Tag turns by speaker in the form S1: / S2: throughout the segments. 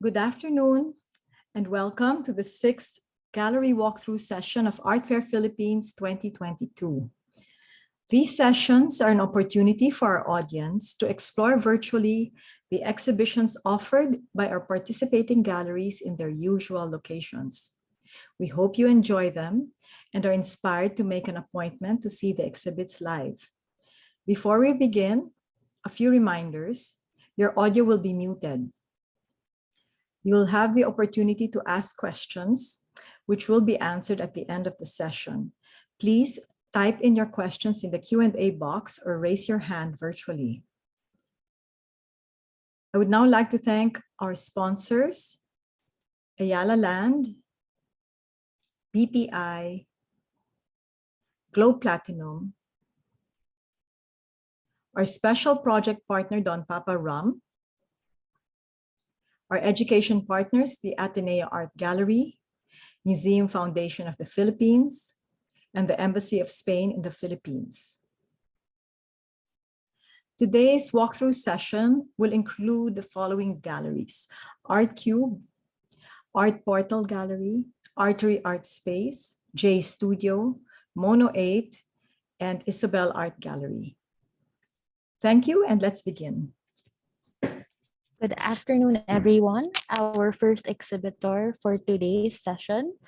S1: Good afternoon and welcome to the 6th Gallery Walkthrough session of Art Fair Philippines 2022. These sessions are an opportunity for our audience to explore virtually the exhibitions offered by our participating galleries in their usual locations. We hope you enjoy them and are inspired to make an appointment to see the exhibits live. Before we begin, a few reminders. Your audio will be muted. You will have the opportunity to ask questions, which will be answered at the end of the session. Please type in your questions in the Q&A box or raise your hand virtually. I would now like to thank our sponsors, Ayala Land, BPI, Globe Platinum, our special project partner, Don Papa Rum, our education partners, the Ateneo Art Gallery, Museum Foundation of the Philippines, and the Embassy of Spain in the Philippines. Today's walkthrough session will include the following galleries: Art Cube, Art Portal Gallery, Artery Art Space, J Studio, Mono 8, and Ysobel Art Gallery. Thank you, and let's begin.
S2: Good afternoon, everyone. Our first exhibitor for today's session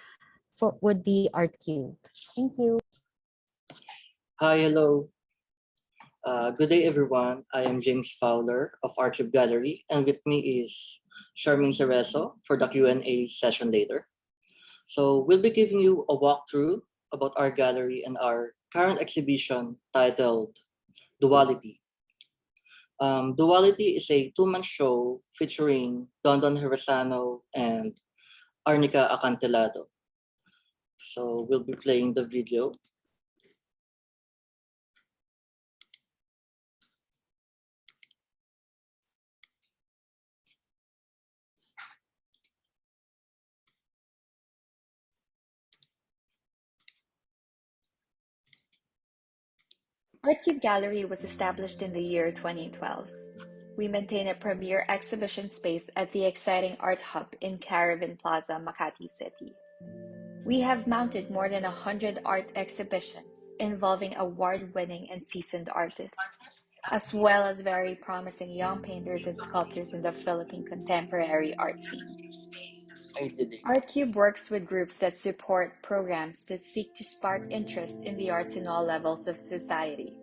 S2: would be Art Cube. Thank you.
S3: Hi, hello. Good day, everyone. I am James Fowler of Art Cube Gallery, and with me is Charmaine Cerezo for the Q&A session later. So we'll be giving you a walkthrough about our gallery and our current exhibition titled Duality. Duality is a two-man show featuring Don Herrezano and Arnica Acantilado. So we'll be playing the video.
S4: Art Cube Gallery was established in the year 2012. We maintain a premier exhibition space at the exciting Art Hub in Caravan Plaza, Makati City. We have mounted more than 100 art exhibitions involving award-winning and seasoned artists, as well as very promising young painters and sculptors in the Philippine contemporary art scene. Art Cube works with groups that support programs that seek to spark interest in the arts in all levels of society.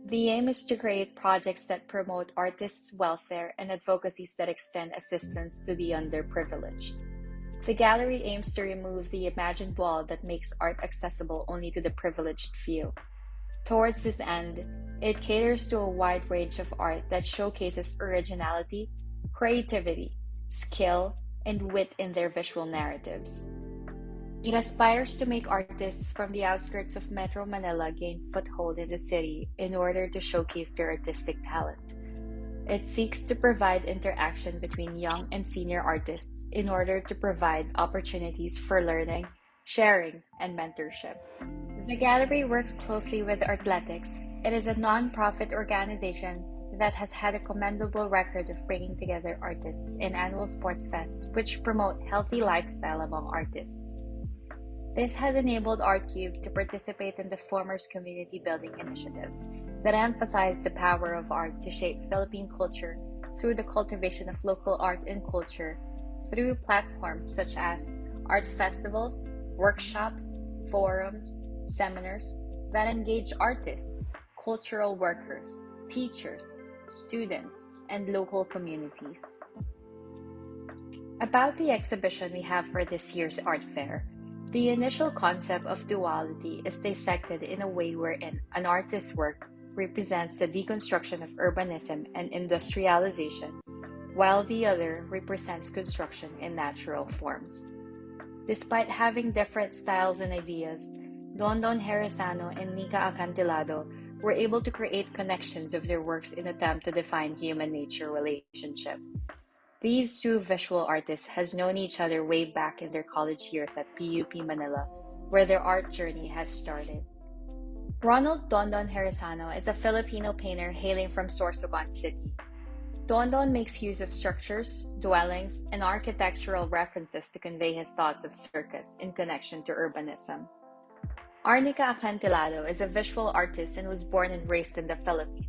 S4: The aim is to create projects that promote artists' welfare and advocacies that extend assistance to the underprivileged. The gallery aims to remove the imagined wall that makes art accessible only to the privileged few. Towards this end, it caters to a wide range of art that showcases originality, creativity, skill, and wit in their visual narratives. It aspires to make artists from the outskirts of Metro Manila gain foothold in the city in order to showcase their artistic talent. It seeks to provide interaction between young and senior artists in order to provide opportunities for learning, sharing, and mentorship. The gallery works closely with Artletics. It is a non-profit organization that has had a commendable record of bringing together artists in annual sports fests which promote healthy lifestyle among artists. This has enabled Art Cube to participate in the former's community building initiatives that emphasize the power of art to shape Philippine culture through the cultivation of local art and culture through platforms such as art festivals, workshops, forums, seminars that engage artists, cultural workers, teachers, students, and local communities. About the exhibition we have for this year's art fair, the initial concept of duality is dissected in a way wherein an artist's work represents the deconstruction of urbanism and industrialization, while the other represents construction in natural forms. Despite having different styles and ideas, Don Herrezano and Nica Acantilado were able to create connections of their works in an attempt to define human-nature relationship. These two visual artists has known each other way back in their college years at PUP Manila, where their art journey has started. Ronald Don Herrezano is a Filipino painter hailing from Sorsogon City. Don Don makes use of structures, dwellings, and architectural references to convey his thoughts of circus in connection to urbanism. Arnica Acantilado is a visual artist and was born and raised in the Philippines.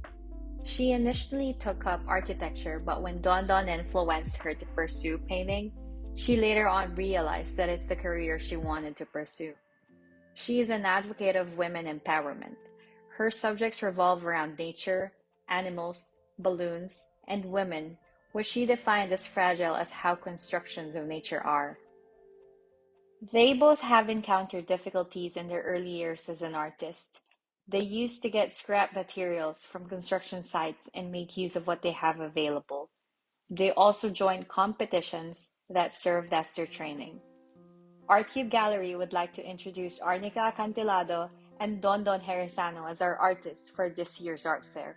S4: She initially took up architecture, but when Don Don influenced her to pursue painting, she later on realized that it's the career she wanted to pursue. She is an advocate of women empowerment. Her subjects revolve around nature, animals, balloons, and women, which she defined as fragile as how constructions of nature are. They both have encountered difficulties in their early years as an artist. They used to get scrap materials from construction sites and make use of what they have available. They also joined competitions that served as their training. ArtCube Gallery would like to introduce Arnica Acantilado and Don Don Heresano as our artists for this year's art fair.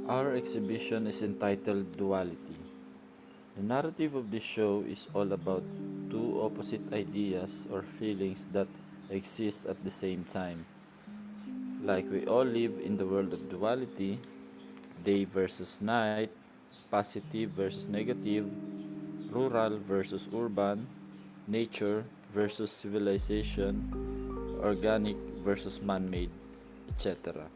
S5: Our exhibition is entitled Duality. The narrative of this show is all about two opposite ideas or feelings that exist at the same time. Like we all live in the world of duality, day versus night, positive versus negative, rural versus urban, nature versus civilization, organic versus man made, etc.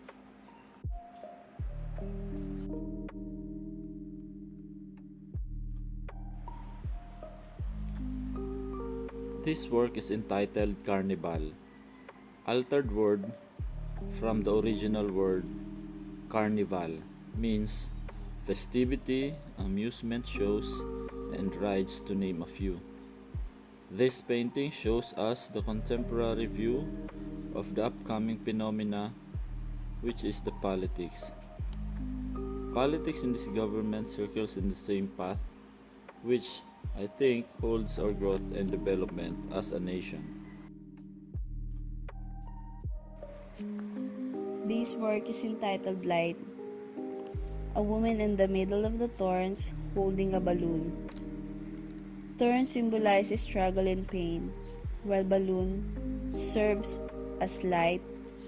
S5: This work is entitled Carnival, altered word from the original word carnival, means festivity, amusement shows, and rides to name a few. This painting shows us the contemporary view of the upcoming phenomena, which is the politics. Politics in this government circles in the same path, which I think holds our growth and development as a nation.
S6: This work is entitled Light. A woman in the middle of the thorns holding a balloon. Thorn symbolizes struggle and pain, while balloon serves as light,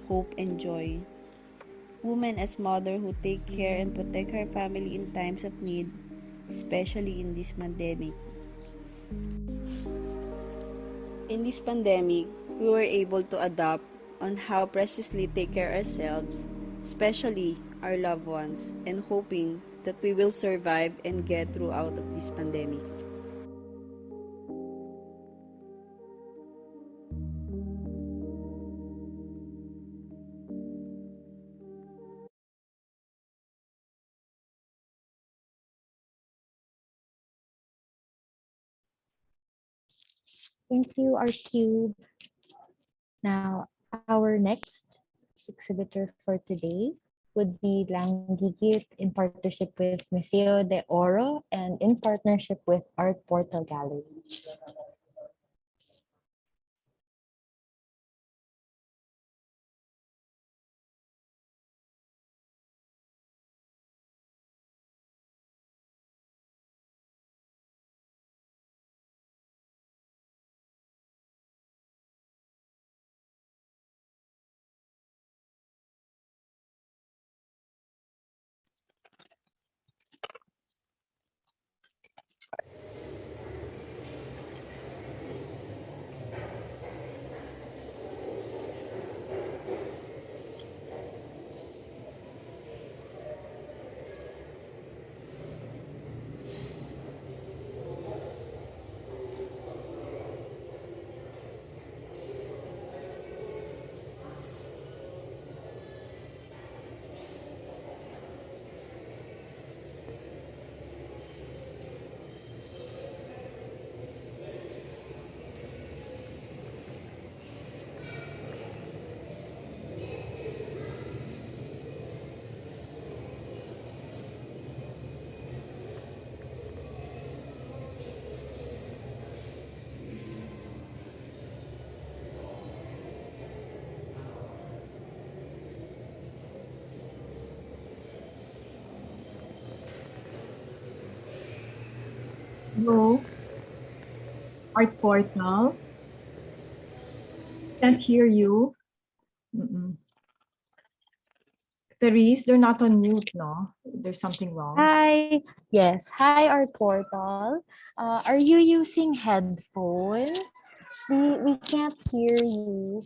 S6: hope, and joy. Woman as mother who take care and protect her family in times of need, especially in this pandemic. In this pandemic, we were able to adapt on how preciously take care ourselves, especially our loved ones, and hoping that we will survive and get through out of this pandemic.
S2: Thank you, ArtCube. Now, our next exhibitor for today would be LANGGIKIT in partnership with Museo de Oro and in partnership with Art Portal Gallery.
S1: Hello, Art Portal. Can't hear you. Mm-mm. Therese, they're not on mute, no? There's something wrong.
S2: Hi. Yes. Hi, Art Portal. Are you using headphones? We can't hear you.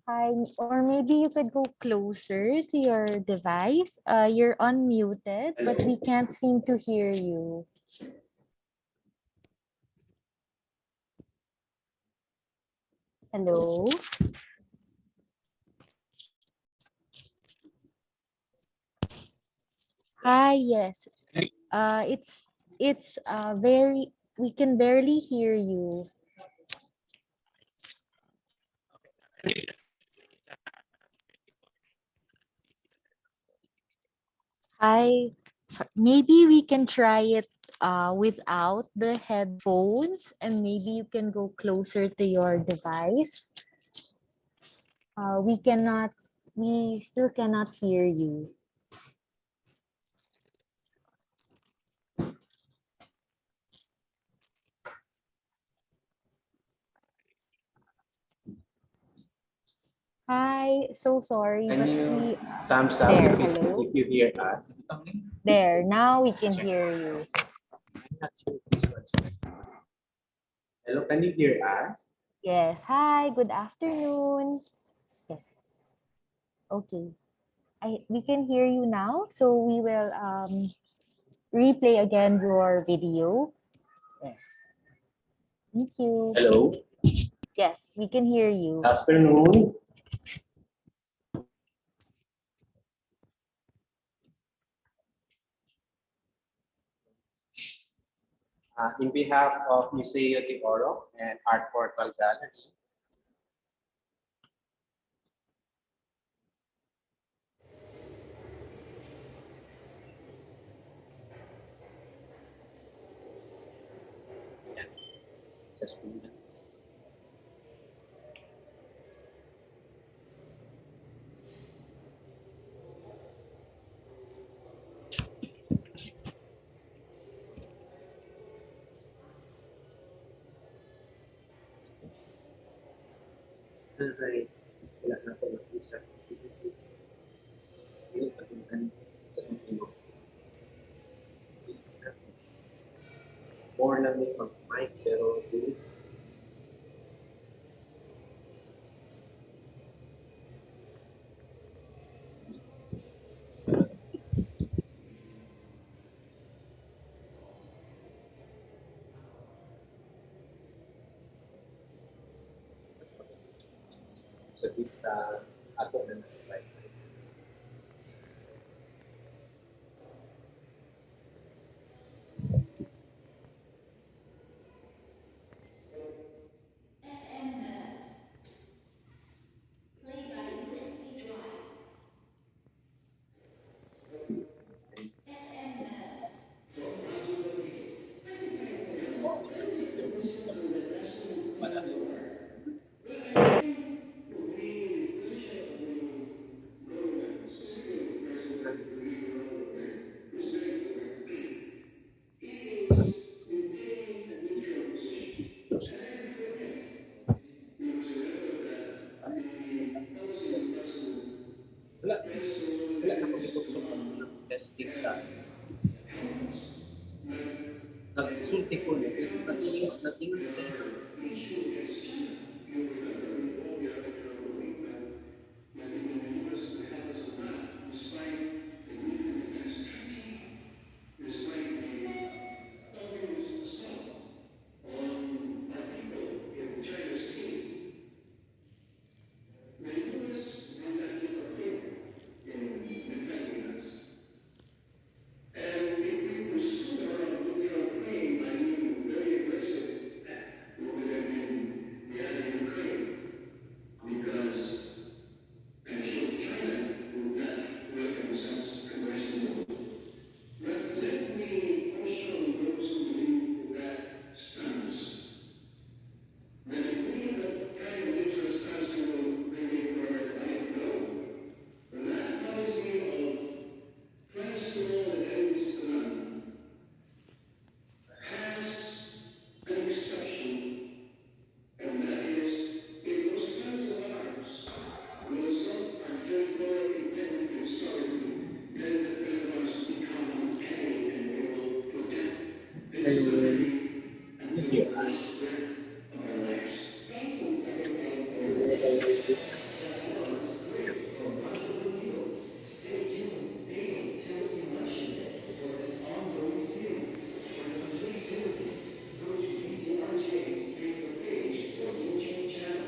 S2: Hi. Or maybe you could go closer to your device. You're unmuted, but we can't seem to hear you. Hello. Hi. Yes. It's very. We can barely hear you. Hi. Maybe we can try it without the headphones, and maybe you can go closer to your device. We cannot, we still cannot hear you. Hi, so sorry,
S7: Can
S2: but
S7: you thumbs up
S2: there,
S7: if you,
S2: hello?
S7: if you hear us?
S2: There, now we can hear you.
S7: I'm not sure if this one's working. Hello, can you hear us?
S2: Yes, hi, good afternoon. Yes, okay. We can hear you now, so we will replay again your video. Yes. Thank you.
S7: Hello,
S2: Yes, we can hear you.
S7: afternoon. In behalf of Museo de Oro and Art Portal Gallery, yeah, just a minute. Alright, wala na ako mag-isa. Hindi pagkintan sa tingin. More lang yung mag-mic pero hindi. Sa ato na nag-mic.
S8: FM mode. Play by USB drive. FM mode.
S9: I can tell you, basic positions on the basketball court floor. Well, I think the position of the government, specifically the president, the leader of the earth, is very clear. He is maintaining a neutral position. And I agree with him. Because remember that the policy of the president tends to
S7: Wala na kami
S9: always
S7: kung testing
S9: have
S7: tayo.
S9: helmets. But
S7: Nagsulti ko
S9: the
S7: lang.
S9: helmets
S7: Natingan tayo.
S9: are the issue against China. You remember with all the article over the week that even the U.S. put helmets on that, despite the nuclear defense treaty, despite the obvious assault on our people in the China Sea. The U.S. did not interfere in defending us. And if we pursued our neutral claim by being very aggressive, what would have been the other That was straight from Rancho Bernardo. Stay tuned daily till election day for this ongoing series. For the complete interview, go to DTRJ's Facebook page or YouTube channel.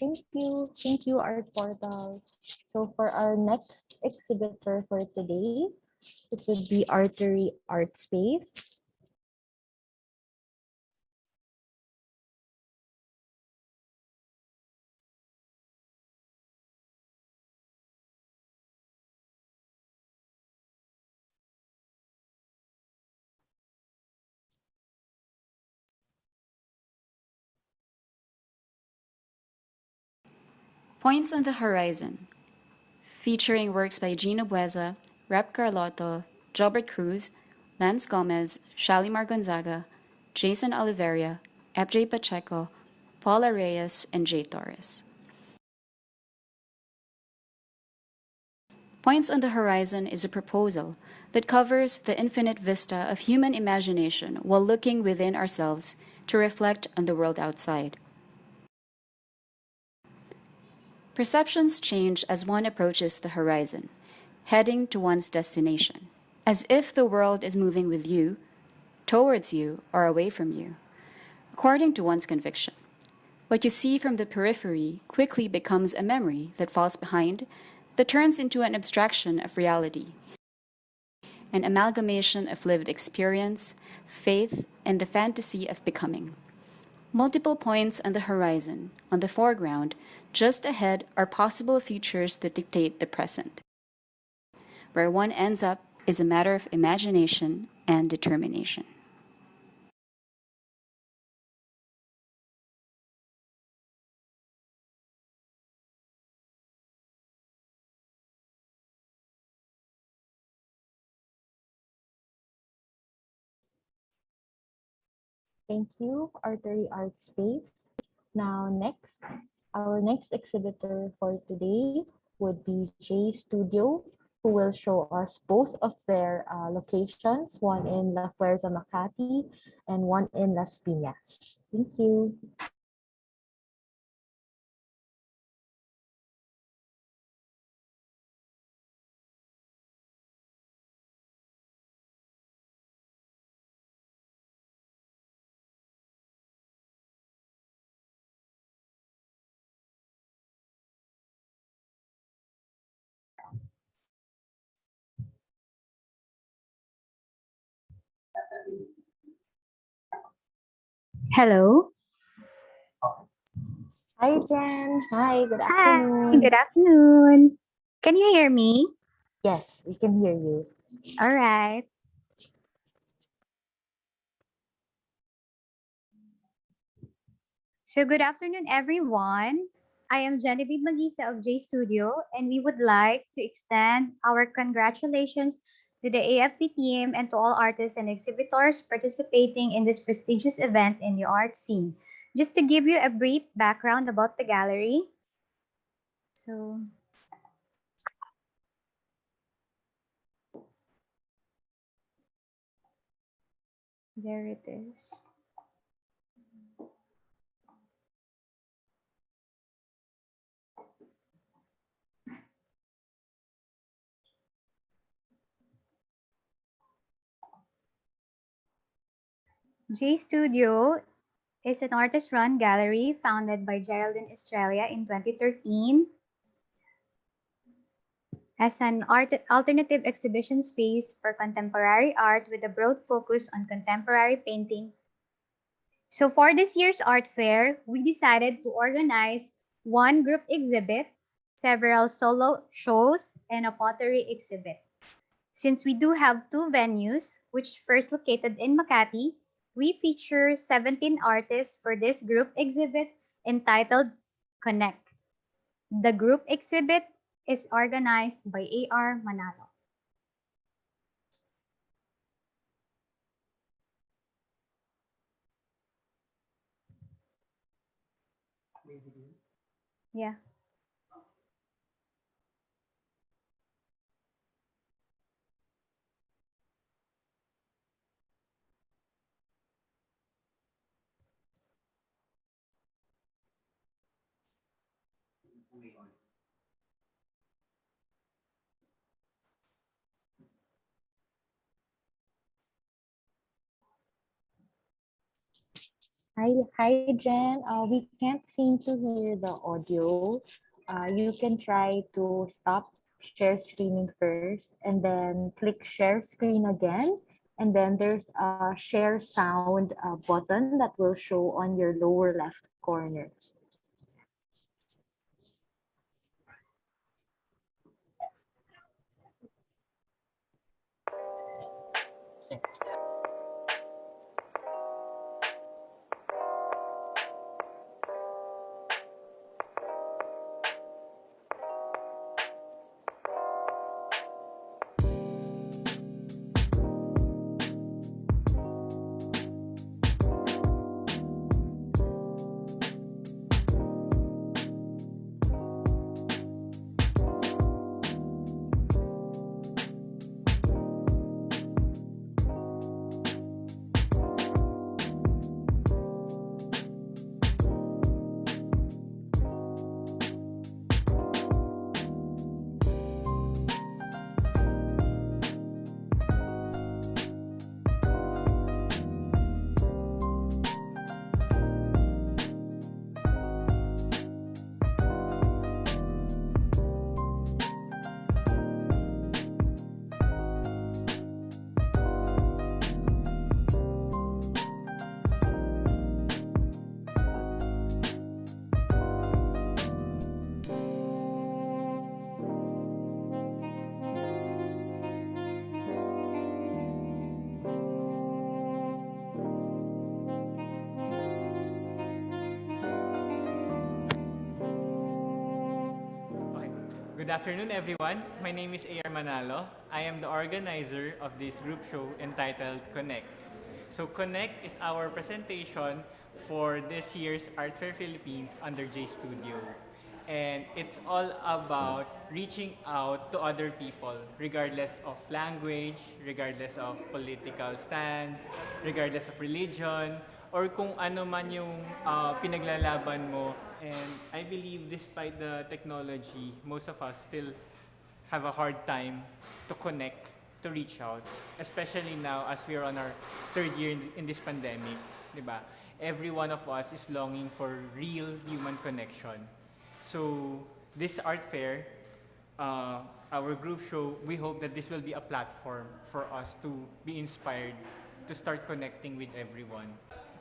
S2: Thank you, Art Portal. So for our next exhibitor for today, it would be Artery Art Space.
S10: Points on the Horizon, featuring works by Gino Bueza, Rep Carlotto, Gilbert Cruz, Lance Gomez, Shalimar Gonzaga, Jason Oliveria, FJ Pacheco, Paula Reyes, and Jay Torres. Points on the Horizon is a proposal that covers the infinite vista of human imagination while looking within ourselves to reflect on the world outside. Perceptions change as one approaches the horizon, heading to one's destination, as if the world is moving with you, towards you, or away from you, according to one's conviction. What you see from the periphery quickly becomes a memory that falls behind, that turns into an abstraction of reality, an amalgamation of lived experience, faith, and the fantasy of becoming. Multiple points on the horizon, on the foreground, just ahead are possible futures that dictate the present. Where one ends up is a matter of imagination and determination.
S2: Thank you, Artery Art Space. Now our next exhibitor for today would be J Studio, who will show us both of their locations, one in La Fuerza Makati and one in Las Piñas. Thank you.
S11: Hello.
S2: Hi, Jen. Hi, good
S11: Hi,
S2: afternoon.
S11: good afternoon. Can you hear me?
S2: Yes, we can hear you.
S11: All right. So, good afternoon, everyone. I am Genevieve Magisa of J Studio, and we would like to extend our congratulations to the AFP team and to all artists and exhibitors participating in this prestigious event in the art scene. Just to give you a brief background about the gallery. So, there it is. J Studio is an artist-run gallery founded by Geraldine Estrella in 2013 as an alternative exhibition space for contemporary art with a broad focus on contemporary painting. So for this year's art fair, we decided to organize one group exhibit, several solo shows, and a pottery exhibit. Since we do have two venues, which first located in Makati, we feature 17 artists for this group exhibit entitled Connect. The group exhibit is organized by A.R. Manalo. Yeah.
S2: Hi, Jen. We can't seem to hear the audio. You can try to stop share screening first and then click share screen again. And then there's a share sound button that will show on your lower left corner.
S12: Okay. Good afternoon, everyone. My name is A.R. Manalo. I am the organizer of this group show entitled Connect. So Connect is our presentation for this year's Art Fair Philippines under J Studio. And it's all about reaching out to other people regardless of language, regardless of political stand, regardless of religion, or kung ano man yung pinaglalaban mo. And I believe despite the technology, most of us still have a hard time to connect, to reach out. Especially now as we are on our third year in this pandemic, di ba? Every one of us is longing for real human connection. So this art fair, our group show, we hope that this will be a platform for us to be inspired to start connecting with everyone.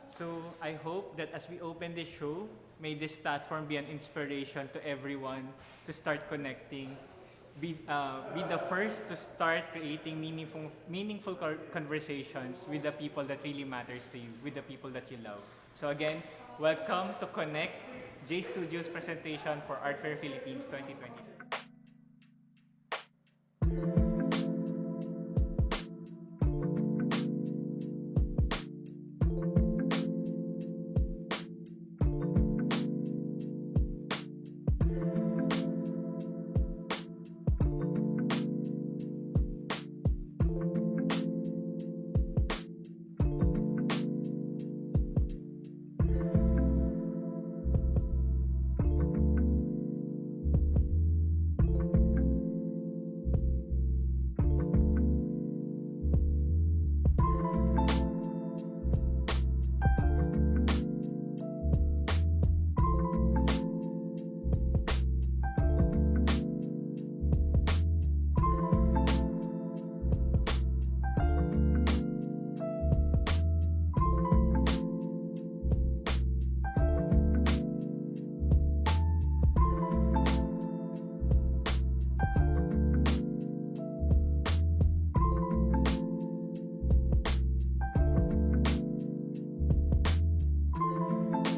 S12: So I hope that as we open this show, may this platform be an inspiration to everyone to start connecting, be the first to start creating meaningful conversations with the people that really matters to you, with the people that you love. So again, welcome to Connect, J Studio's presentation for Art Fair Philippines 2022.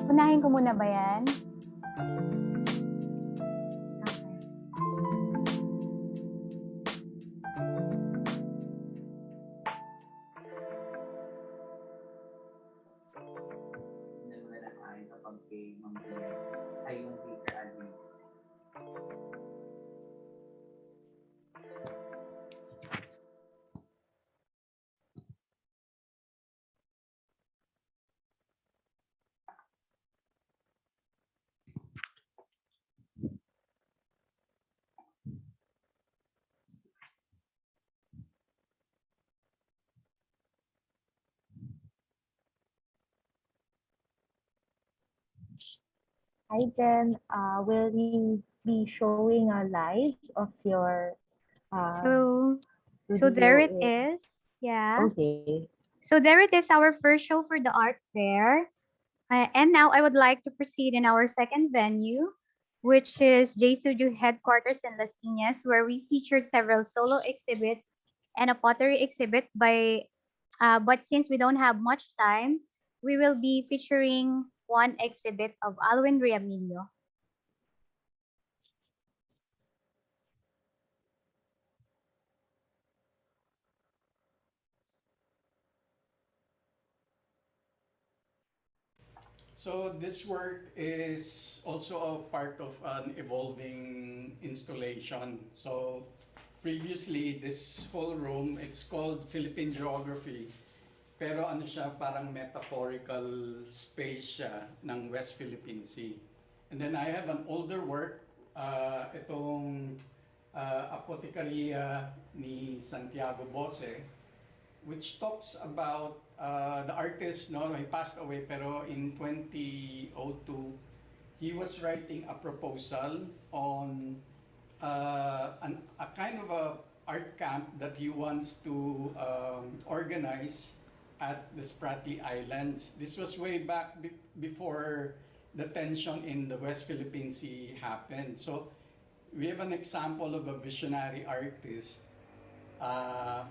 S11: Unahin ko muna ba yan?
S2: Hi, Jen. Will you be showing a live of your
S11: So there it
S2: studio
S11: is. Yeah.
S2: Okay.
S11: So there it is, our first show for the art fair. And now I would like to proceed in our second venue, which is J Studio headquarters in Las Piñas, where we featured several solo exhibits and a pottery exhibit but since we don't have much time, we will be featuring one exhibit of Alwin Riamillo.
S13: So this work is also a part of an evolving installation. So previously, this whole room, it's called Philippine Geography. Pero ano siya, parang metaphorical space siya ng West Philippine Sea. And then I have an older work, itong Apotecaria ni Santiago Bose, which talks about the artist, no, he passed away, pero in 2002, he was writing a proposal on a kind of a art camp that he wants to organize at the Spratly Islands. This was way back before the tension in the West Philippine Sea happened. So we have an example of a visionary artist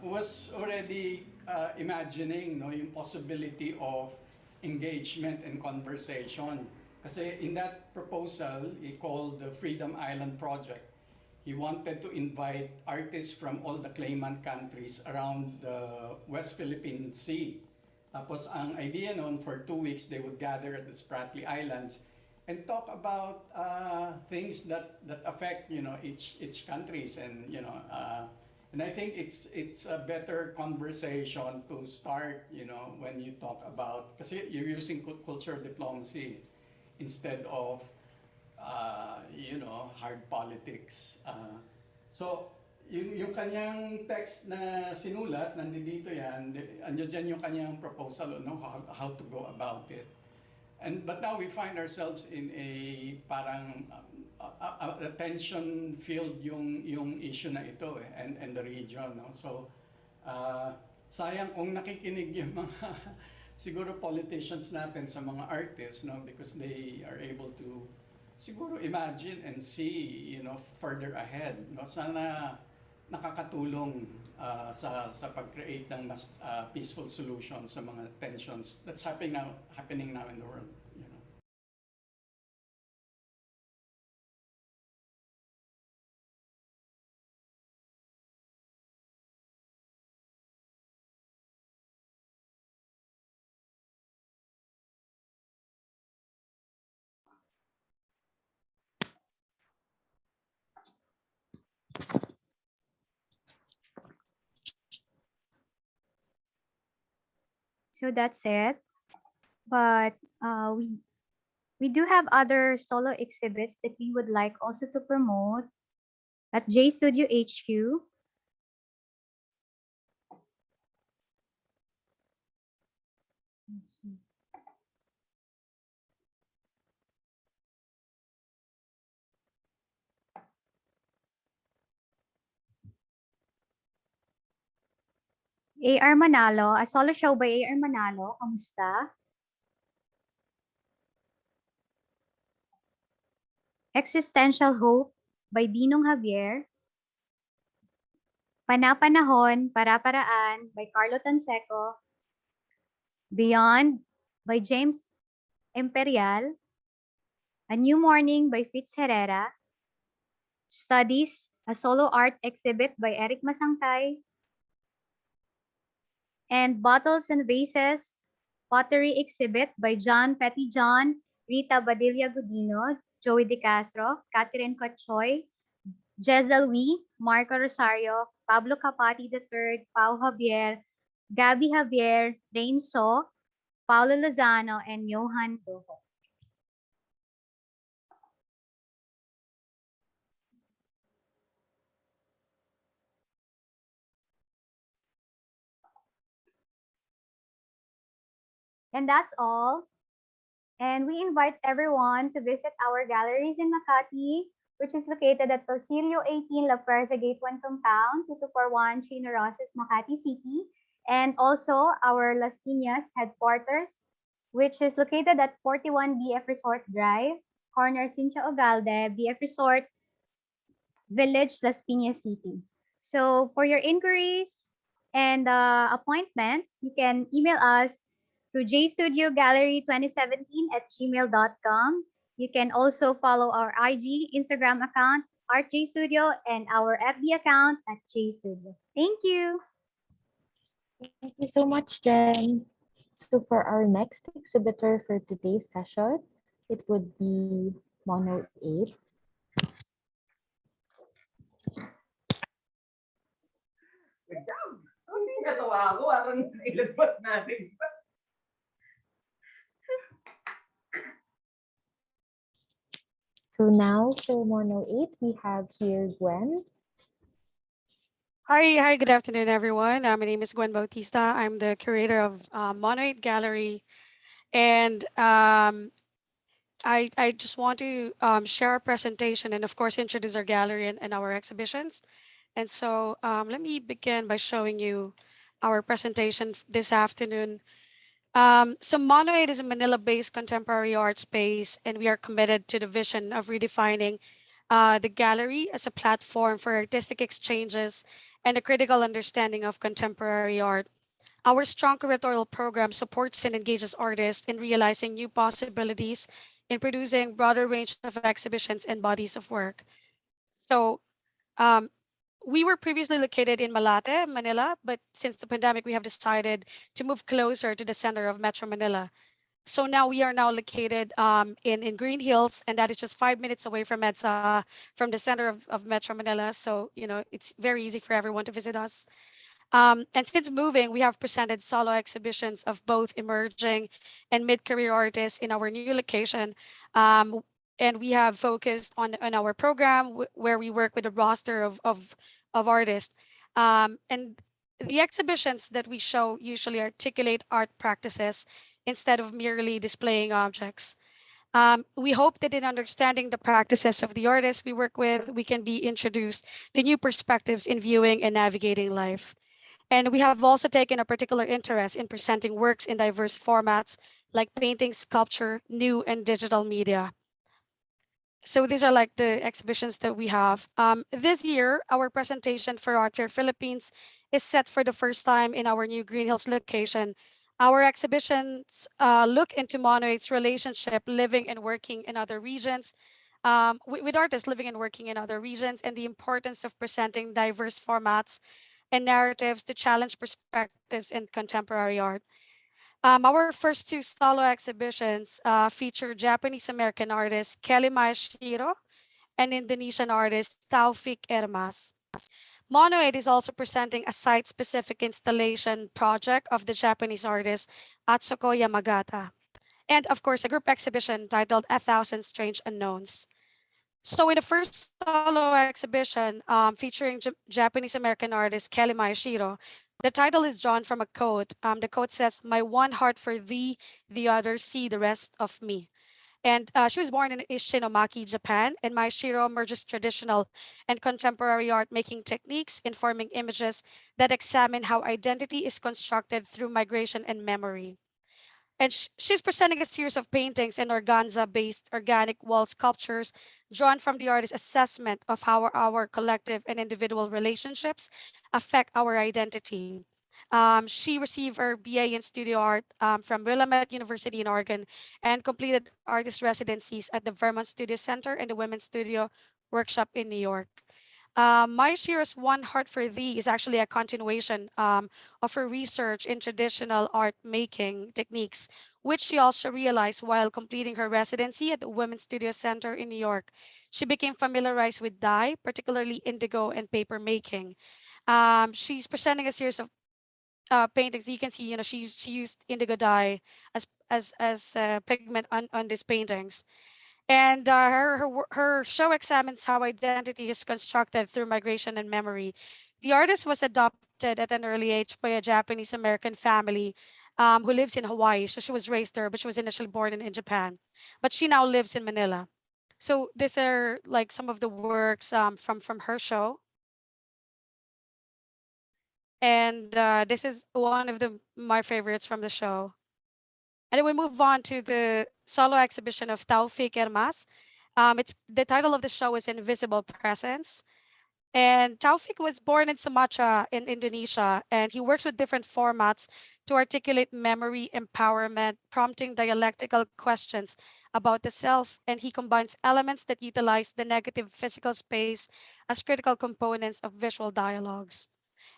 S13: who was already imagining, no, yung possibility of engagement and conversation. Kasi in that proposal, he called the Freedom Island Project. He wanted to invite artists from all the claimant countries around the West Philippine Sea. Tapos ang idea noon, for 2 weeks, they would gather at the Spratly Islands and talk about things that affect, you know, each countries, and you know, and I think it's a better conversation to start, you know, when you talk about, kasi you're using cultural diplomacy instead of you know, hard politics. So yung kanyang text na sinulat, nandito yan, andyan yung kanyang proposal, no, how to go about it. But now we find ourselves in a parang a tension filled yung issue na ito, and the region, no? So sayang kung nakikinig yung mga siguro politicians natin sa mga artists, no, because they are able to siguro imagine and see, further ahead, no. Sana nakakatulong sa pag-create ng mas peaceful solution sa mga tensions that's happening now in the world.
S11: So that's it. But we do have other solo exhibits that we would like also to promote at J Studio HQ. AR Manalo, a solo show by AR Manalo. Kamusta? Existential Hope by Binong Javier. Panapanahon, Para-Paraan by Carlo Tanseco. Beyond by James Imperial. A New Morning by Fitz Herrera. Studies, a solo art exhibit by Eric Masangkay. And Bottles and Vases, pottery exhibit by John Pettyjohn, Rita Badilla Godino, Joey De Castro, Catherine Cochoy, Jezel Wee, Marco Rosario, Pablo Capati III, Pau Javier, Gabby Javier, Rain So, Paulo Lozano, and Johan Doho. And that's all. And we invite everyone to visit our galleries in Makati, which is located at Tosilio 18 La Fuerza Gate 1 Compound, 2241 Chino Rosas, Makati City. And also our Las Piñas headquarters, which is located at 41 BF Resort Drive, corner Cincha Ogalde, BF Resort Village, Las Piñas City. So for your inquiries and appointments, you can email us through jstudiogallery2017@gmail.com. You can also follow our IG, Instagram account, ArtJStudio, and our FB account at JStudio. Thank you.
S2: Thank you so much, Jen. So for our next exhibitor for today's session, it would be Mono 8.
S14: Hindi natawa ako. Parang ilagpas natin.
S2: So now for Mono 8, we have here Gwen.
S15: Hi, good afternoon, everyone. My name is Gwen Bautista. I'm the curator of Mono 8 Gallery. And I just want to share a presentation and, of course, introduce our gallery and our exhibitions. And so let me begin by showing you our presentation this afternoon. So Mono 8 is a Manila-based contemporary art space, and we are committed to the vision of redefining the gallery as a platform for artistic exchanges and a critical understanding of contemporary art. Our strong curatorial program supports and engages artists in realizing new possibilities in producing broader range of exhibitions and bodies of work. So we were previously located in Malate, Manila, but since the pandemic, we have decided to move closer to the center of Metro Manila. So now we are now located in Green Hills, and that is just 5 minutes away from EDSA, from the center of Metro Manila. So, it's very easy for everyone to visit us. And since moving, we have presented solo exhibitions of both emerging and mid-career artists in our new location. And we have focused on our program where we work with a roster of artists. And the exhibitions that we show usually articulate art practices instead of merely displaying objects. We hope that in understanding the practices of the artists we work with, we can be introduced to new perspectives in viewing and navigating life. And we have also taken a particular interest in presenting works in diverse formats like painting, sculpture, new and digital media. So these are like the exhibitions that we have. This year, our presentation for Art Fair Philippines is set for the first time in our new Green Hills location. Our exhibitions look into Monoid's relationship living and working in other regions, with artists living and working in other regions, and the importance of presenting diverse formats and narratives to challenge perspectives in contemporary art. Our first two solo exhibitions feature Japanese American artist Kelly Mayashiro and Indonesian artist Taufik Ermas. Monoid is also presenting a site-specific installation project of the Japanese artist Atsuko Yamagata, and of course a group exhibition titled A Thousand Strange Unknowns. So in the first solo exhibition featuring Japanese American artist Kelly Mayashiro, the title is drawn from a quote. The quote says, "My one heart for thee, the other see the rest of me." And she was born in Ishinomaki, Japan, and Mayashiro merges traditional and contemporary art making techniques, informing images that examine how identity is constructed through migration and memory. And she's presenting a series of paintings and organza-based organic wall sculptures drawn from the artist's assessment of how our collective and individual relationships affect our identity. She received her BA in studio art from Willamette University in Oregon and completed artist residencies at the Vermont Studio Center and the Women's Studio Workshop in New York. My Shira's One Heart for Thee is actually a continuation of her research in traditional art making techniques, which she also realized while completing her residency at the Women's Studio Center in New York. She became familiarized with dye, particularly indigo and paper making. She's presenting a series of paintings. You can see, she used indigo dye as pigment on these paintings. And her show examines how identity is constructed through migration and memory. The artist was adopted at an early age by a Japanese American family who lives in Hawaii. So she was raised there, but she was initially born in Japan. But she now lives in Manila. So these are like some of the works from her show. And this is one of my favorites from the show. And then we move on to the solo exhibition of Taufik Ermas. It's the title of the show is Invisible Presence. And Taufik was born in Sumatra in Indonesia, and he works with different formats to articulate memory empowerment, prompting dialectical questions about the self. And he combines elements that utilize the negative physical space as critical components of visual dialogues.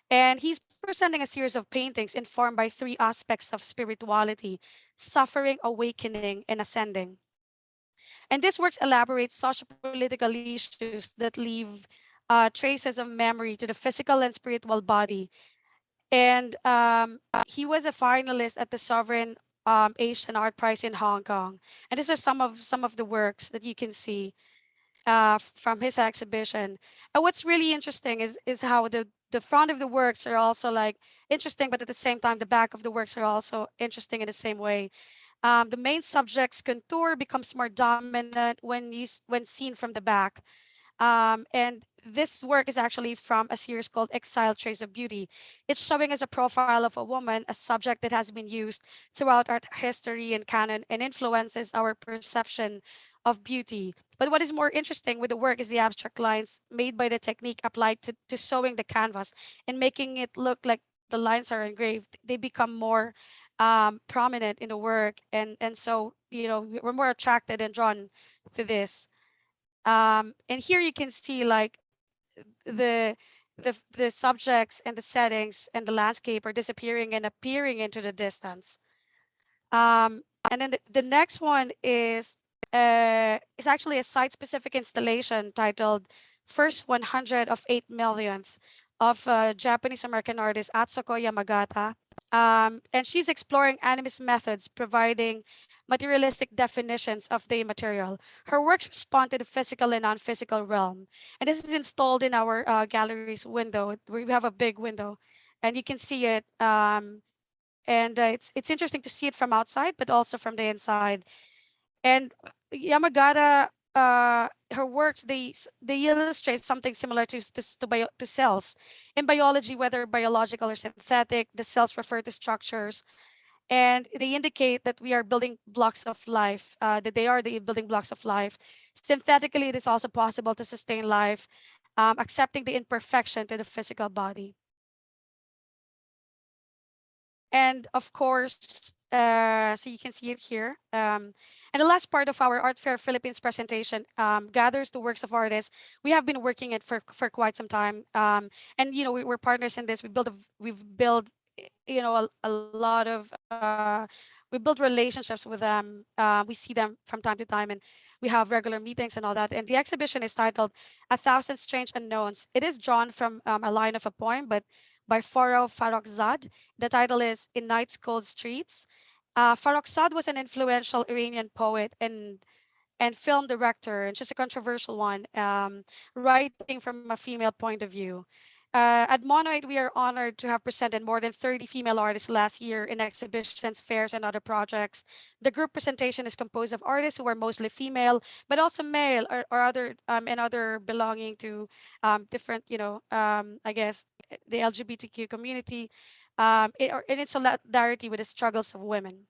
S15: And he's presenting a series of paintings informed by three aspects of spirituality: suffering, awakening, and ascending. And this works elaborates socio-political issues that leave traces of memory to the physical and spiritual body. And he was a finalist at the Sovereign Asian Art Prize in Hong Kong. And these are some of the works that you can see from his exhibition. And what's really interesting is how the front of the works are also like interesting, but at the same time, the back of the works are also interesting in the same way. The main subject's contour becomes more dominant when seen from the back. And this work is actually from a series called Exile Trace of Beauty. It's showing as a profile of a woman, a subject that has been used throughout art history and canon and influences our perception of beauty. But what is more interesting with the work is the abstract lines made by the technique applied to sewing the canvas and making it look like the lines are engraved. They become more prominent in the work. And so, we're more attracted and drawn to this. And here you can see like the the subjects and the settings and the landscape are disappearing and appearing into the distance. And then the next one is actually a site-specific installation titled First 100 of 8 millionth of Japanese American artist Atsuko Yamagata. And she's exploring animist methods, providing materialistic definitions of the material. Her works respond to the physical and non-physical realm. And this is installed in our gallery's window. We have a big window, and you can see it. And it's interesting to see it from outside, but also from the inside. And Yamagata her works, they illustrate something similar to cells. In biology, whether biological or synthetic, the cells refer to structures, and they indicate that we are building blocks of life, that they are the building blocks of life. Synthetically, it is also possible to sustain life, accepting the imperfection to the physical body. And of course, so you can see it here. And the last part of our Art Fair Philippines presentation gathers the works of artists. We have been working it for quite some time. And, we're partners in this. We've built, a lot of, we build relationships with them. We see them from time to time, and we have regular meetings and all that. And the exhibition is titled A Thousand Strange Unknowns. It is drawn from a line of a poem, but by Farrokhzad. The title is In Night's Cold Streets. Farrokhzad was an influential Iranian poet and film director, and she's a controversial one, writing from a female point of view. At Monoid, we are honored to have presented more than 30 female artists last year in exhibitions, fairs, and other projects. The group presentation is composed of artists who are mostly female, but also male or other and other belonging to different, I guess, the LGBTQ community, in its solidarity with the struggles of women.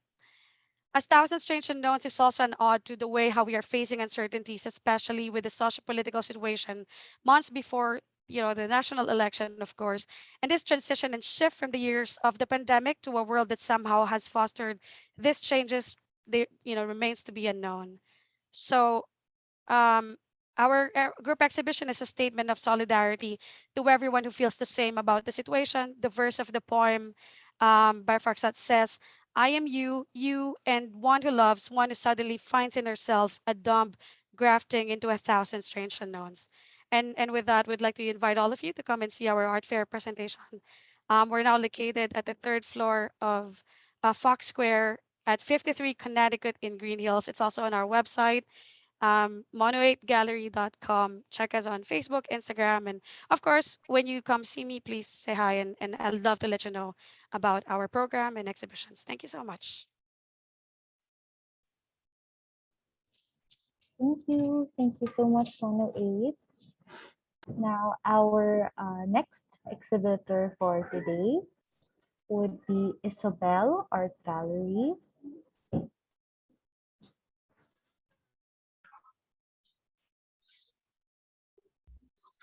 S15: As Thousand Strange Unknowns is also an ode to the way how we are facing uncertainties, especially with the socio-political situation months before, the national election, of course, and this transition and shift from the years of the pandemic to a world that somehow has fostered these changes, remains to be unknown. So um, our group exhibition is a statement of solidarity to everyone who feels the same about the situation. The verse of the poem by Farksat says, I am you, you, and one who loves, one who suddenly finds in herself a dumb grafting into a thousand strange unknowns. And with that, we'd like to invite all of you to come and see our art fair presentation. We're now located at the third floor of Fox Square at 53 Connecticut in Green Hills. It's also on our website, mono8gallery.com. Check us on Facebook, Instagram, and of course, when you come see me, please say hi, and I'd love to let you know about our program and exhibitions. Thank you so much.
S2: Thank you so much, Mono 8. Now, our next exhibitor for today would be Ysobel Art Gallery.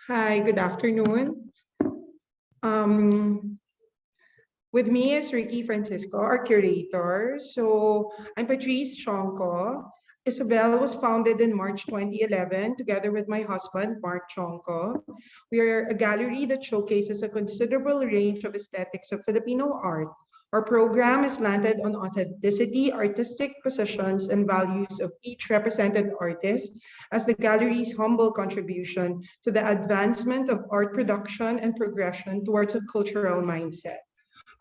S16: Hi, good afternoon. With me is Ricky Francisco, our curator. So I'm Patrice Chonko. Ysobel was founded in March 2011 together with my husband, Mark Chonko. We are a gallery that showcases a considerable range of aesthetics of Filipino art. Our program is landed on authenticity, artistic positions, and values of each represented artist as the gallery's humble contribution to the advancement of art production and progression towards a cultural mindset.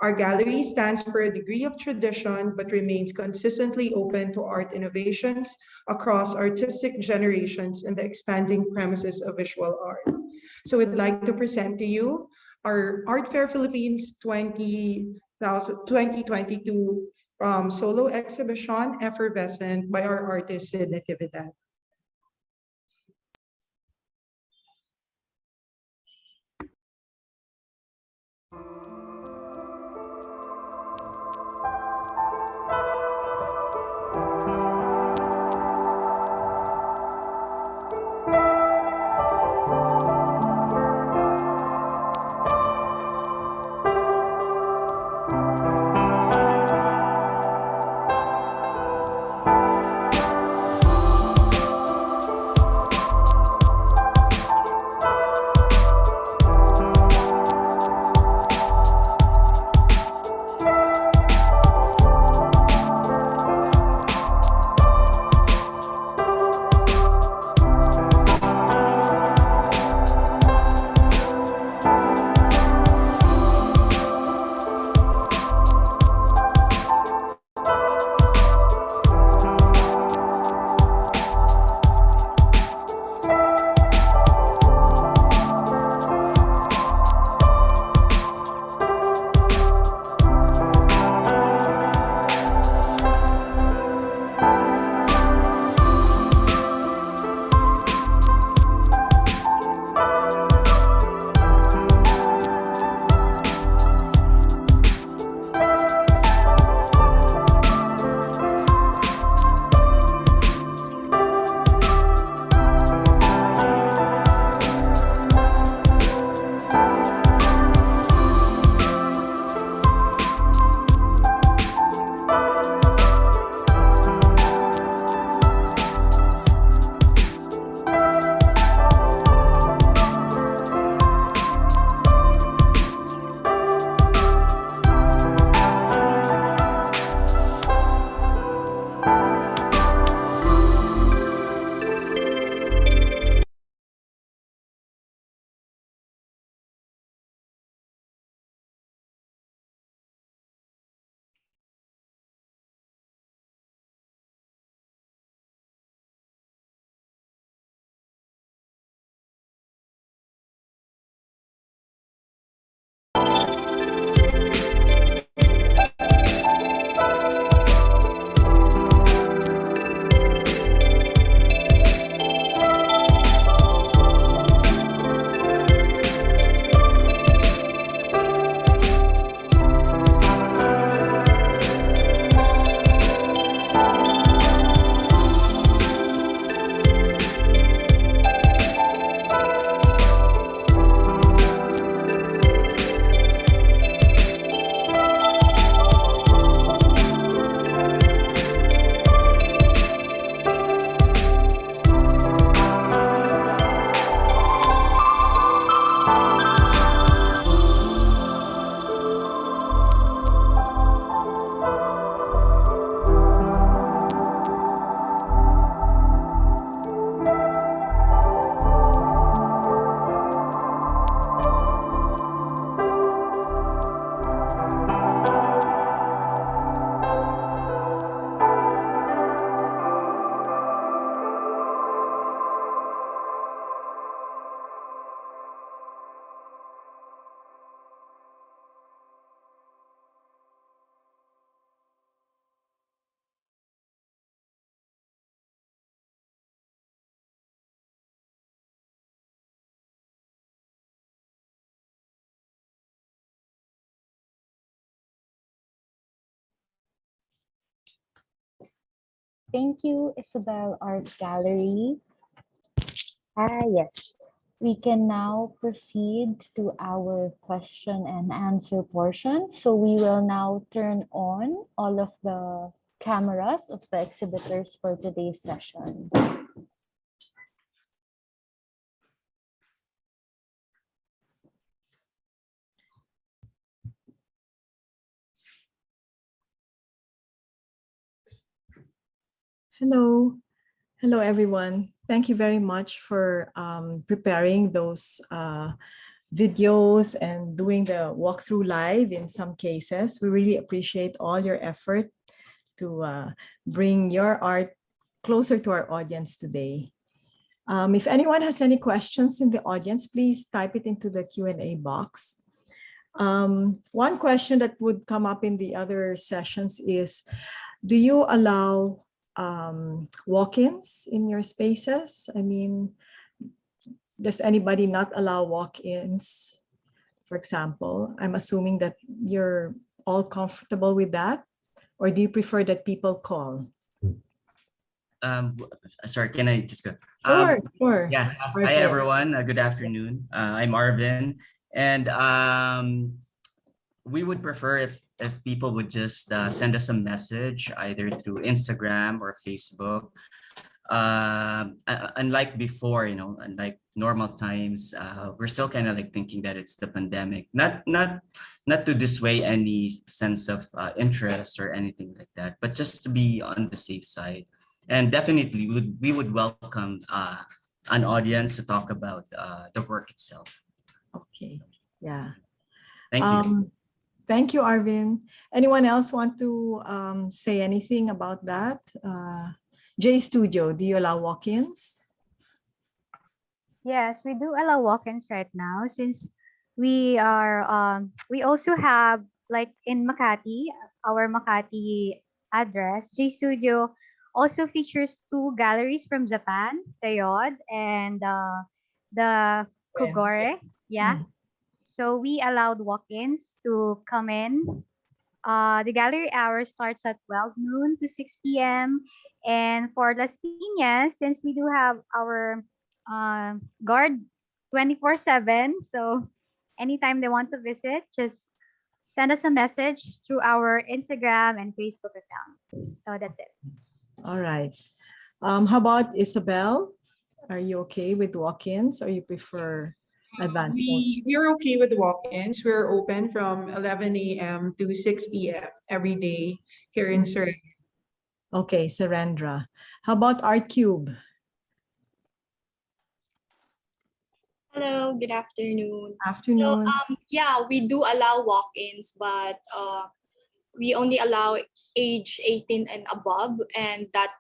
S16: Our gallery stands for a degree of tradition but remains consistently open to art innovations across artistic generations in the expanding premises of visual art. So we'd like to present to you our Art Fair Philippines 2022 solo exhibition, Effervescent, by our artist, Sid Natividad.
S2: Thank you, Ysobel Art Gallery. Yes. We can now proceed to our question and answer portion. So we will now turn on all of the cameras of the exhibitors for today's session.
S1: Hello. Hello, everyone. Thank you very much for preparing those videos and doing the walkthrough live in some cases. We really appreciate all your effort to bring your art closer to our audience today. If anyone has any questions in the audience, please type it into the Q&A box. One question that would come up in the other sessions is, do you allow walk-ins in your spaces? I mean, does anybody not allow walk-ins, for example? I'm assuming that you're all comfortable with that, or do you prefer that people call?
S17: Sorry, can I just go?
S1: Sure.
S17: Yeah, hi everyone. Good afternoon. I'm Arvin, and we would prefer if people would just send us a message either through Instagram or Facebook. Unlike before, unlike normal times, we're still kind of like thinking that it's the pandemic. Not to dissuade any sense of interest or anything like that, but just to be on the safe side. And definitely, we would welcome an audience to talk about the work itself.
S1: Okay. Yeah.
S17: Thank you.
S1: Thank you, Arvin. Anyone else want to say anything about that? J Studio, do you allow walk-ins?
S11: Yes, we do allow walk-ins right now since we are we also have, like in Makati, our Makati address, J Studio also features two galleries from Japan, Tayod and the Kogore. Yeah. So we allowed walk-ins to come in. The gallery hours starts at 12 noon to 6 p.m. And for Las Piñas, since we do have our guard 24/7, so anytime they want to visit, just send us a message through our Instagram and Facebook account. So that's it.
S1: All right. How about Ysobel? Are you okay with walk-ins or you prefer advanced notes?
S16: We're okay with walk-ins. We're open from 11 a.m. to 6 p.m. every day here in Surrey.
S1: Okay, Surendra. How about Art Cube?
S18: Hello, good afternoon.
S1: Afternoon.
S18: So, yeah, we do allow walk-ins, but we only allow age 18 and above, and that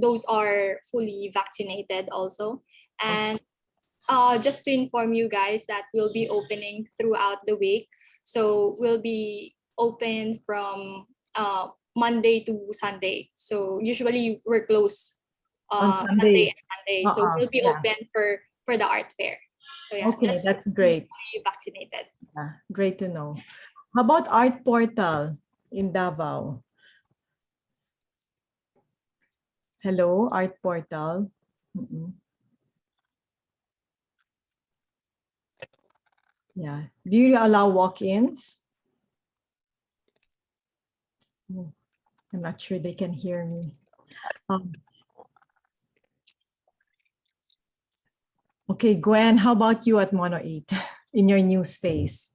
S18: those are fully vaccinated also. And just to inform you guys that we'll be opening throughout the week. So we'll be open from Monday to Sunday. So usually we're closed
S1: On
S18: Sunday
S1: Sundays.
S18: and Sunday. So we'll be
S1: Yeah.
S18: open for the art fair. So yeah,
S1: Okay,
S18: just
S1: that's great.
S18: fully vaccinated.
S1: Yeah, great to know. How about Art Portal in Davao? Hello, Art Portal. Yeah. Do you allow walk-ins? I'm not sure they can hear me. Okay, Gwen, how about you at Mono 8 in your new space?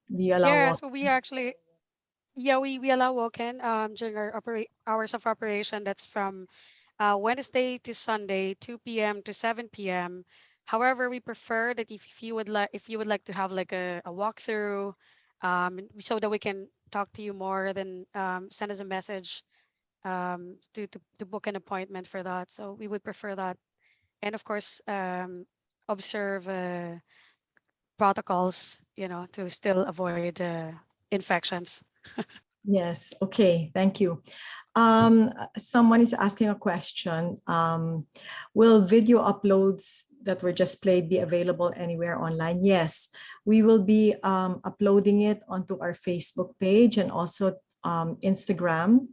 S1: Do you allow
S15: Yeah,
S1: walk?
S15: so we actually, yeah, we allow walk-in during our hours of operation. That's from Wednesday to Sunday, 2 p.m. to 7 p.m. However, we prefer that if you would like to have like a walkthrough, so that we can talk to you more, then send us a message to book an appointment for that. So we would prefer that, and of course, observe protocols, to still avoid infections.
S1: Yes, okay, thank you. Someone is asking a question. Will video uploads that were just played be available anywhere online? Yes, we will be uploading it onto our Facebook page and also Instagram.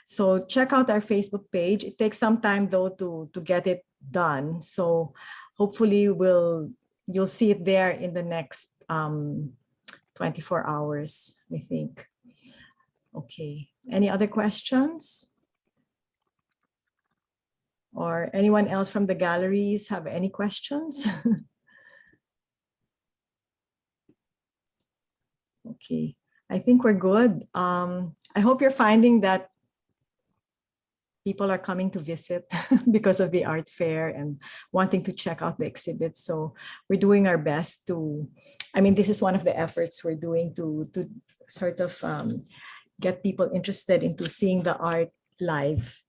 S1: So check out our Facebook page. It takes some time though to get it done. So hopefully you'll see it there in the next 24 hours, I think. Okay, any other questions? Or anyone else from the galleries have any questions? Okay, I think we're good. I hope you're finding that people are coming to visit because of the art fair and wanting to check out the exhibits. So we're doing our best to, I mean, this is one of the efforts we're doing to sort of get people interested into seeing the art live.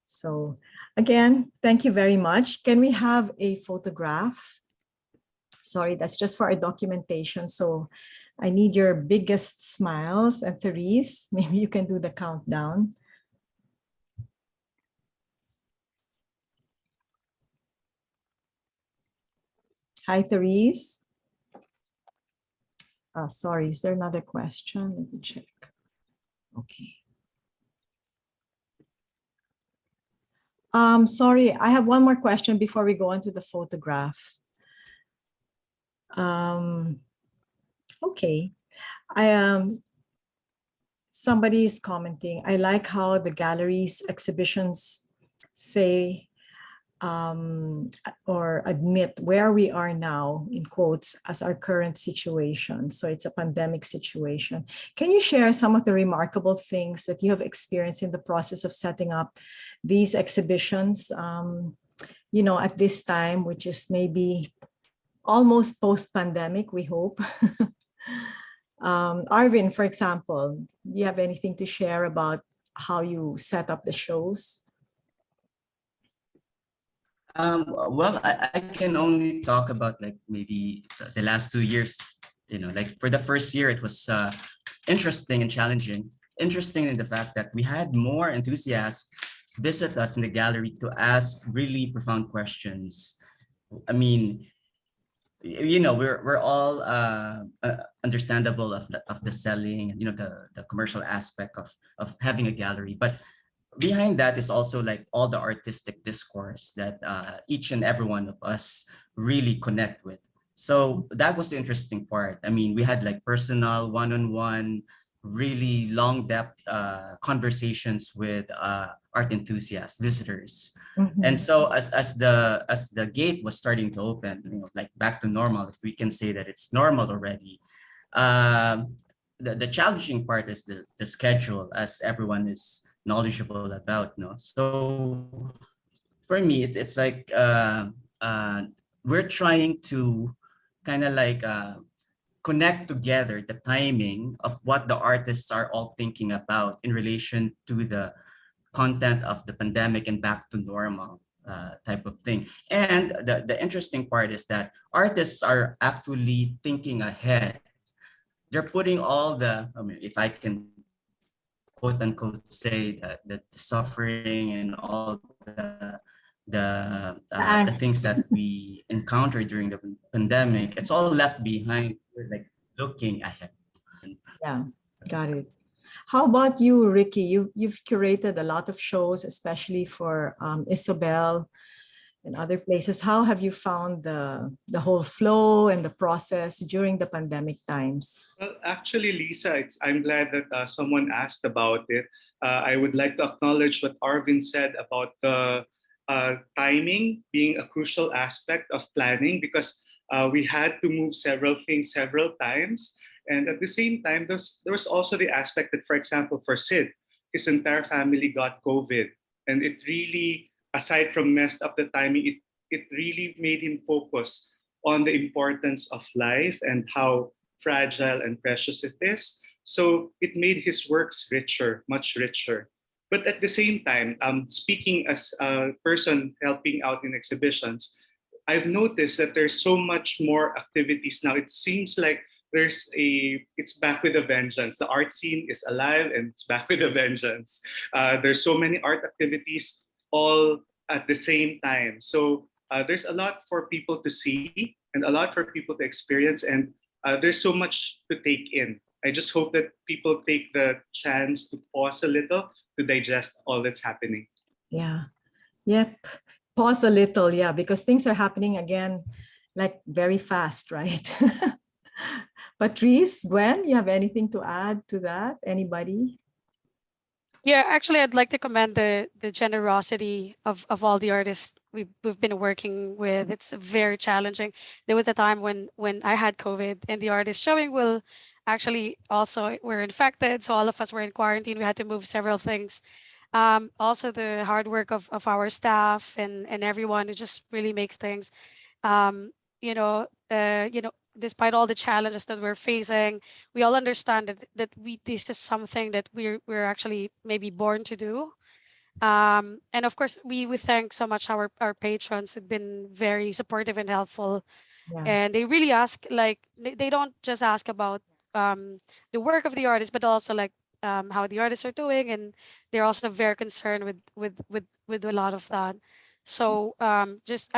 S1: So again, thank you very much. Can we have a photograph? Sorry, that's just for our documentation. So I need your biggest smiles. And Therese, maybe you can do the countdown. Hi, Therese. Sorry, is there another question? Let me check. Okay. Sorry, I have one more question before we go on to the photograph. Okay, somebody is commenting. I like how the gallery's exhibitions say or admit where we are now, in quotes, as our current situation. So it's a pandemic situation. Can you share some of the remarkable things that you have experienced in the process of setting up these exhibitions, you know, at this time, which is maybe almost post-pandemic, we hope? Arvin, for example, do you have anything to share about how you set up the shows?
S17: Well, I can only talk about like maybe the last 2 years. You know, like for the first year, it was interesting and challenging. Interesting in the fact that we had more enthusiasts visit us in the gallery to ask really profound questions. I mean, you know, we're all understandable of the selling, you know, the commercial aspect of having a gallery, but behind that is also like all the artistic discourse that each and every one of us really connect with. So that was the interesting part. I mean, we had like personal one-on-one, really long depth conversations with art enthusiasts, visitors. And so as the gate was starting to open, you know, like back to normal, if we can say that it's normal already, the challenging part is the schedule, as everyone is knowledgeable about. No, so for me, it's like we're trying to kind of like connect together the timing of what the artists are all thinking about in relation to the content of the pandemic and back to normal type of thing. And the interesting part is that artists are actually thinking ahead. They're putting all the, I mean, if I can quote unquote say that the suffering and all the things that we encountered during the pandemic, it's all left behind. We're like looking ahead.
S1: Yeah, got it. How about you, Ricky? You've curated a lot of shows, especially for Ysobel and other places. How have you found the whole flow and the process during the pandemic times?
S19: Well, actually, Lisa, I'm glad that someone asked about it. I would like to acknowledge what Arvin said about the timing being a crucial aspect of planning, because we had to move several things several times. And at the same time, there was also the aspect that, for example, for Sid, his entire family got COVID. And it really, aside from messed up the timing, it really made him focus on the importance of life and how fragile and precious it is. So it made his works richer, much richer. But at the same time, speaking as a person helping out in exhibitions, I've noticed that there's so much more activities now. It seems like it's back with a vengeance. The art scene is alive and it's back with a vengeance. There's so many art activities all at the same time. So there's a lot for people to see and a lot for people to experience, and there's so much to take in. I just hope that people take the chance to pause a little to digest all that's happening.
S1: Yeah. Yep. Pause a little, yeah, because things are happening again, like very fast, right? Patrice, Gwen, you have anything to add to that? Anybody?
S15: Yeah, actually, I'd like to commend the generosity of all the artists we've been working with. It's very challenging. There was a time when I had COVID and the artist showing will actually also were infected, so all of us were in quarantine. We had to move several things. Also, the hard work of our staff and everyone, it just really makes things um, despite all the challenges that we're facing, we all understand that this is something that we're actually maybe born to do. And of course, we thank so much our patrons who've been very supportive and helpful,
S1: Yeah.
S15: and they really ask like they don't just ask about the work of the artist, but also like how the artists are doing, and they're also very concerned with a lot of that. So just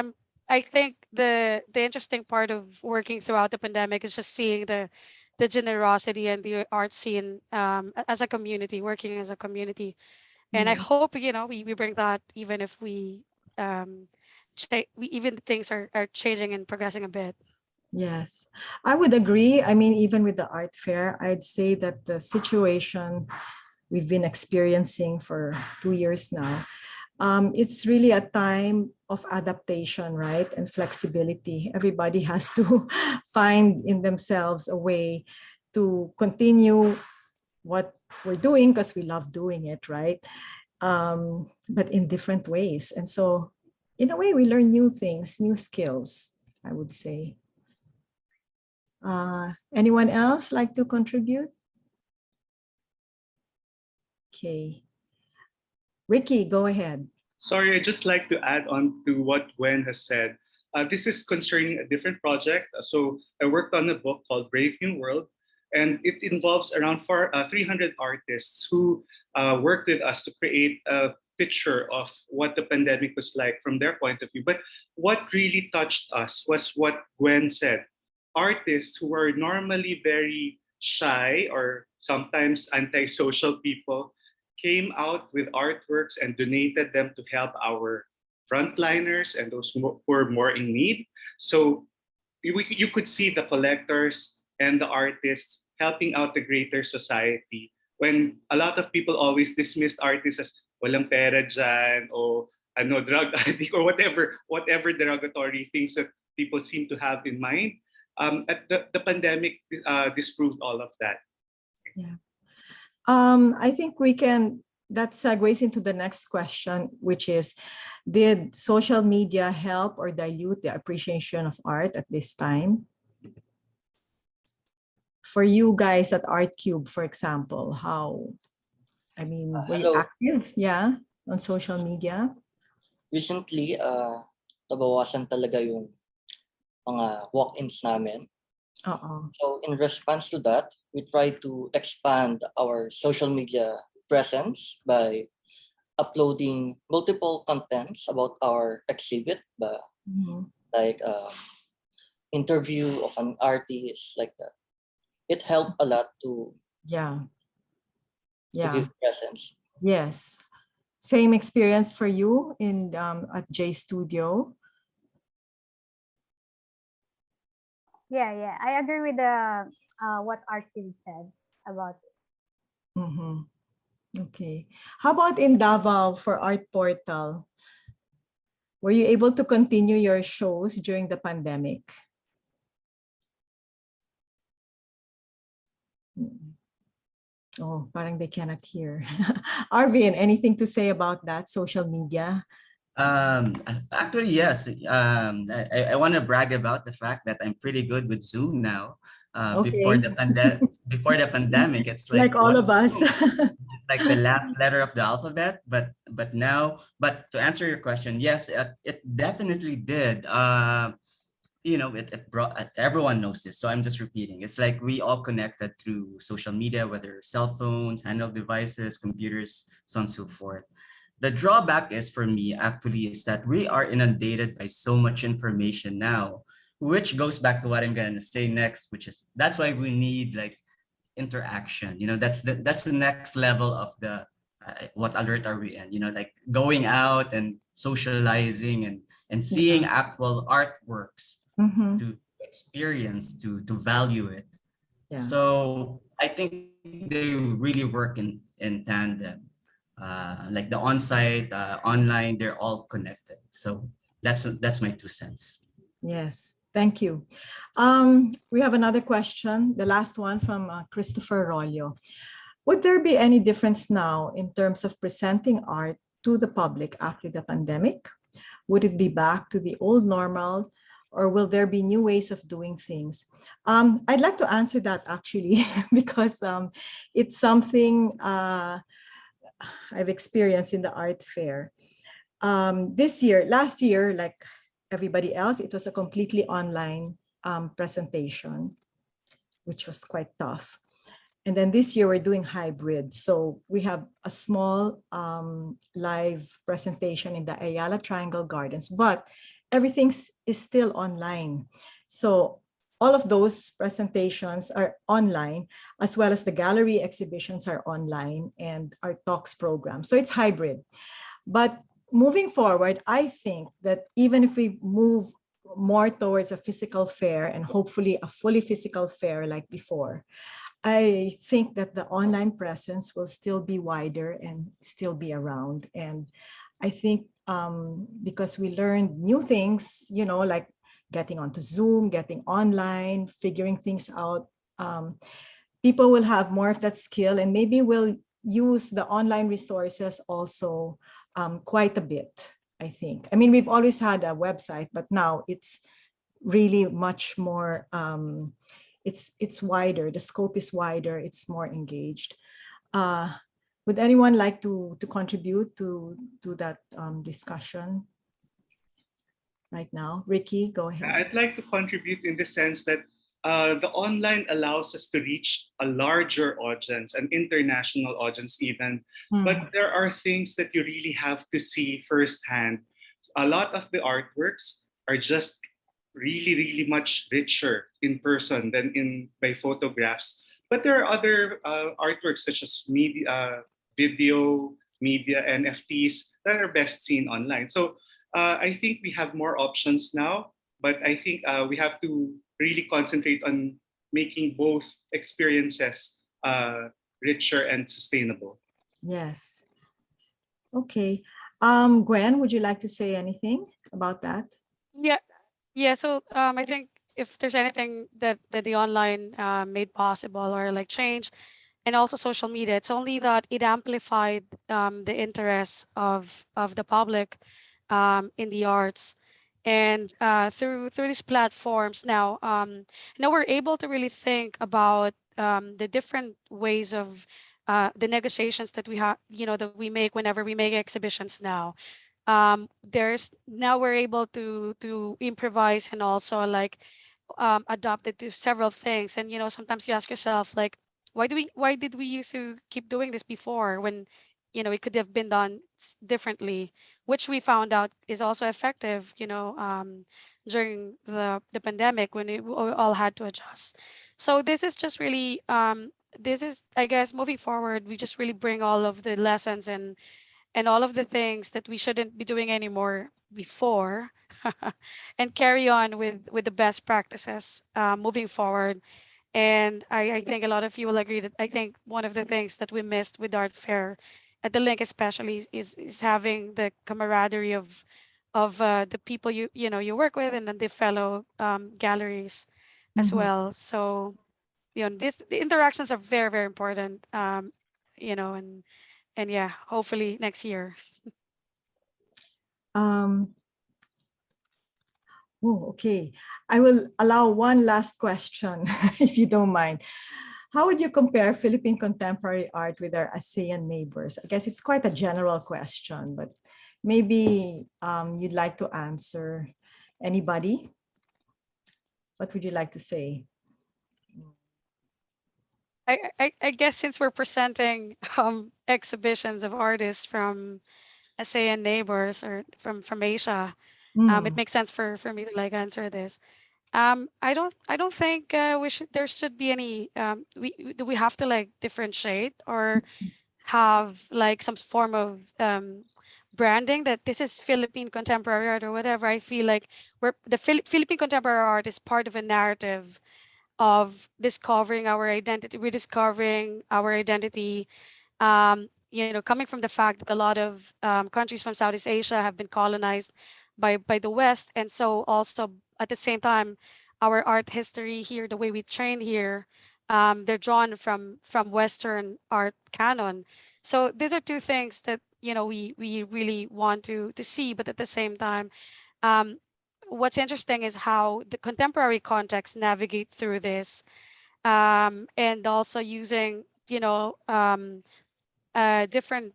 S15: I think the interesting part of working throughout the pandemic is just seeing the generosity and the art scene as a community, working as a community. And I
S1: Yeah.
S15: hope we bring that even if um, we even things are changing and progressing a bit.
S1: Yes, I would agree. I mean, even with the art fair, I'd say that the situation we've been experiencing for 2 years now, it's really a time of adaptation, right? And flexibility. Everybody has to find in themselves a way to continue what we're doing because we love doing it, right? But in different ways. And so, in a way, we learn new things, new skills, I would say. Anyone else like to contribute? Okay. Ricky, go ahead.
S19: Sorry, I'd just like to add on to what Gwen has said. This is concerning a different project. So I worked on a book called Brave New World, and it involves around 300 artists who worked with us to create a picture of what the pandemic was like from their point of view. But what really touched us was what Gwen said. Artists who are normally very shy or sometimes antisocial people came out with artworks and donated them to help our frontliners and those who were more in need. So you could see the collectors and the artists helping out the greater society when a lot of people always dismissed artists as walang pera dyan o ano, drug addict or whatever derogatory things that people seem to have in mind. The pandemic disproved all of that.
S1: Yeah. I think that segues into the next question, which is, did social media help or dilute the appreciation of art at this time? For you guys at ArtCube, for example, were you
S3: Hello.
S1: active? Yeah, on social media?
S3: Recently, nabawasan talaga yung mga walk-ins namin. So in response to that, we try to expand our social media presence by uploading multiple contents about our exhibit, like interview of an artist, like that. It helped a lot to give presence.
S1: Yes. Same experience for you in at J Studio?
S11: Yeah. I agree with the what Artery said about it.
S1: Mm-hmm. Okay. How about in Davao for Art Portal? Were you able to continue your shows during the pandemic? Oh, parang they cannot hear. Arvin, anything to say about that, social media?
S17: Actually, yes. I want to brag about the fact that I'm pretty good with Zoom now. Before the pandemic, it's
S1: like all of us.
S17: like the last letter of the alphabet. But to answer your question, yes, it definitely did. It brought, everyone knows this, so I'm just repeating. It's like we all connected through social media, whether cell phones, handheld devices, computers, so on and so forth. The drawback is for me actually is that we are inundated by so much information now, which goes back to what I'm going to say next, which is that's why we need like interaction. That's the next level of the what alert are we in? Like going out and socializing and seeing
S1: Yeah.
S17: actual artworks
S1: Mm-hmm.
S17: to experience, to value it.
S1: Yeah.
S17: So I think they really work in tandem. Like the on-site, online, they're all connected. So that's my 2 cents.
S1: Yes. Thank you. We have another question, the last one from Christopher Rollo. Would there be any difference now in terms of presenting art to the public after the pandemic? Would it be back to the old normal, or will there be new ways of doing things? I'd like to answer that actually, because it's something I've experienced in the art fair. Last year, like everybody else, it was a completely online presentation, which was quite tough. And then this year we're doing hybrid. So we have a small live presentation in the Ayala Triangle Gardens, but everything is still online. So all of those presentations are online, as well as the gallery exhibitions are online and our talks program. So it's hybrid. But moving forward, I think that even if we move more towards a physical fair and hopefully a fully physical fair like before, I think that the online presence will still be wider and still be around. And I think because we learned new things, like getting onto Zoom, getting online, figuring things out, people will have more of that skill, and maybe will use the online resources also quite a bit, I think. I mean, we've always had a website, but now it's really much more, it's wider, the scope is wider, it's more engaged. Would anyone like to contribute to that discussion right now? Ricky, go ahead.
S19: I'd like to contribute in the sense that the online allows us to reach a larger audience, an international audience even. But there are things that you really have to see firsthand. A lot of the artworks are just really, really much richer in person than by photographs. But there are other artworks such as media, video, media, NFTs that are best seen online. So I think we have more options now, but I think we have to really concentrate on making both experiences richer and sustainable.
S1: Yes. Okay. Gwen, would you like to say anything about that?
S15: Yeah. So I think if there's anything that the online made possible or like change, and also social media, it's only that it amplified the interest of the public in the arts. And through these platforms now we're able to really think about the different ways of the negotiations that we have, that we make whenever we make exhibitions now. There's now we're able to improvise and also like adapt it to several things. And sometimes you ask yourself like, why did we used to keep doing this before when it could have been done differently, which we found out is also effective during the pandemic when we all had to adjust. So this is just really this is, I guess, moving forward, we just really bring all of the lessons and all of the things that we shouldn't be doing anymore before and carry on with the best practices moving forward. And I think a lot of you will agree that I think one of the things that we missed with art fair at the link especially is having the camaraderie of the people you work with, and then the fellow galleries as well. So the interactions are very, very important, and yeah, hopefully next year.
S1: Okay. I will allow one last question, if you don't mind. How would you compare Philippine contemporary art with our ASEAN neighbors? I guess it's quite a general question, but maybe you'd like to answer. Anybody? What would you like to say?
S15: I guess since we're presenting exhibitions of artists from ASEAN neighbors or from Asia, it makes sense for me to like answer this. I don't think there should be any do we have to like differentiate or have like some form of branding that this is Philippine contemporary art or whatever. I feel like Philippine contemporary art is part of a narrative of discovering our identity, rediscovering our identity, coming from the fact that a lot of countries from Southeast Asia have been colonized by the West, and so also at the same time, our art history here, the way we train here, they're drawn from Western art canon. So these are two things that we really want to see, but at the same time, um, what's interesting is how the contemporary context navigate through this, and also using different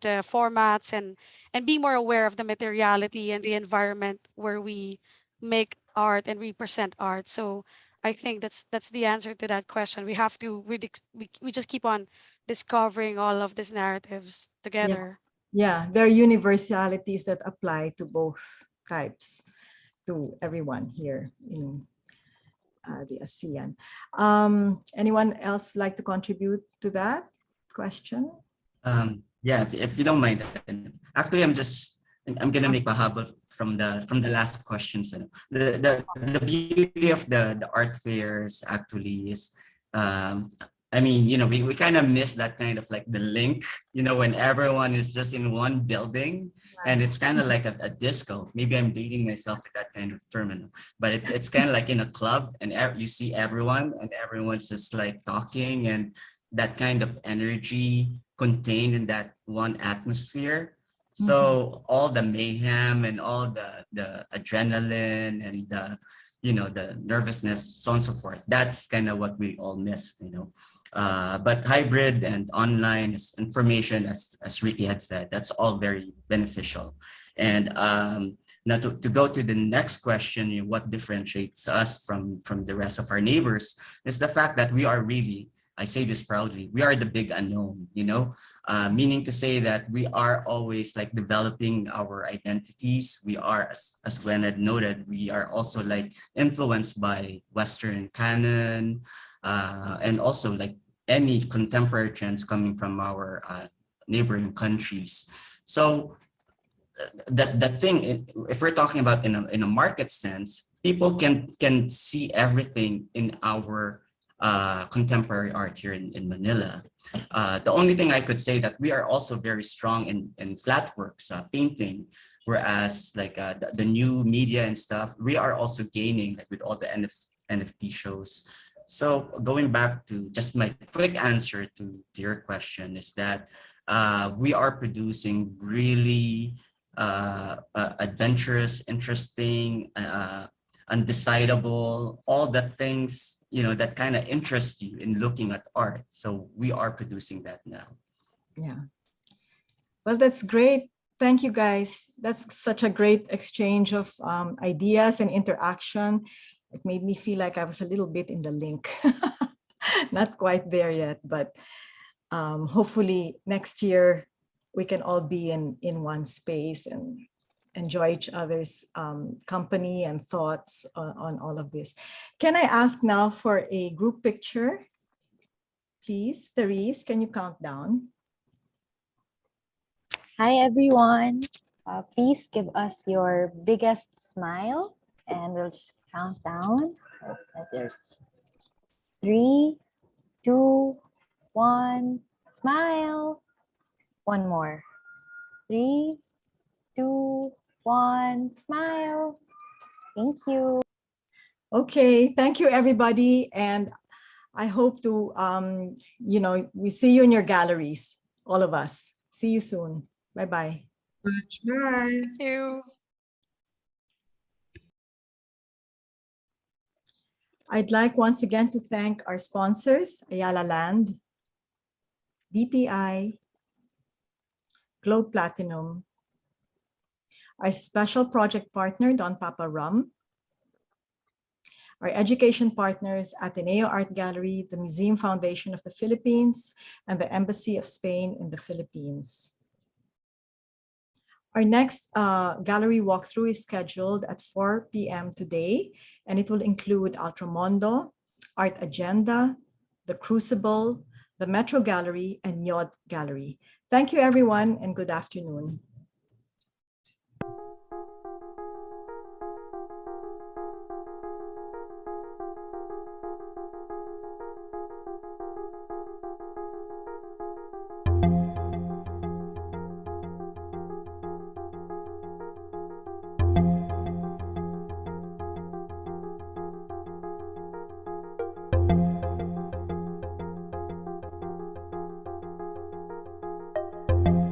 S15: formats and be more aware of the materiality and the environment where we make art and we present art. So I think that's the answer to that question. We have to we just keep on discovering all of these narratives
S1: Yeah.
S15: together.
S1: Yeah, there are universalities that apply to both types, to everyone here in the ASEAN. Anyone else like to contribute to that question?
S17: Yeah, if you don't mind, actually, I'm gonna make a habit from the last questions. The beauty of the art fairs actually is, I mean, we kind of miss that kind of like the link, when everyone is just in one building, and it's kind of like a disco. Maybe I'm dating myself with that kind of term, but it's kind of like in a club, and you see everyone, and everyone's just like talking, and that kind of energy contained in that one atmosphere. So all the mayhem and all the adrenaline and the nervousness, so on and so forth. That's kind of what we all miss. But hybrid and online information, as Ricky had said, that's all very beneficial. And now to go to the next question, what differentiates us from the rest of our neighbors is the fact that we are really, I say this proudly, we are the big unknown, meaning to say that we are always like developing our identities. We are, as Gwen had noted, we are also like influenced by Western canon, and also like any contemporary trends coming from our neighboring countries. So the thing, if we're talking about in a market sense, people can see everything in our contemporary art here in Manila. The only thing I could say that we are also very strong in flat works, painting, whereas like the new media and stuff, we are also gaining like with all the NFT shows. So going back to just my quick answer to your question is that we are producing really adventurous, interesting, undecidable, all the things, that kind of interest you in looking at art. So we are producing that now.
S1: Yeah. Well, that's great. Thank you, guys. That's such a great exchange of ideas and interaction. It made me feel like I was a little bit in the link. Not quite there yet, but hopefully next year we can all be in one space and enjoy each other's company and thoughts on all of this. Can I ask now for a group picture? Please, Therese, can you count down?
S2: Hi, everyone. Please give us your biggest smile, and we'll just count down. There's 3, 2, 1, smile. One more. 3, 2, 1, smile. Thank you.
S1: Okay, thank you, everybody. And I hope to, we see you in your galleries, all of us. See you soon. Bye-bye.
S16: Bye.
S15: Thank you.
S1: I'd like once again to thank our sponsors, Ayala Land, BPI, Globe Platinum, our special project partner, Don Papa Rum, our education partners, Ateneo Art Gallery, the Museum Foundation of the Philippines, and the Embassy of Spain in the Philippines. Our next gallery walkthrough is scheduled at 4 p.m. today, and it will include Ultramondo, Art Agenda, the Crucible, the Metro Gallery, and Yod Gallery. Thank you, everyone, and good afternoon.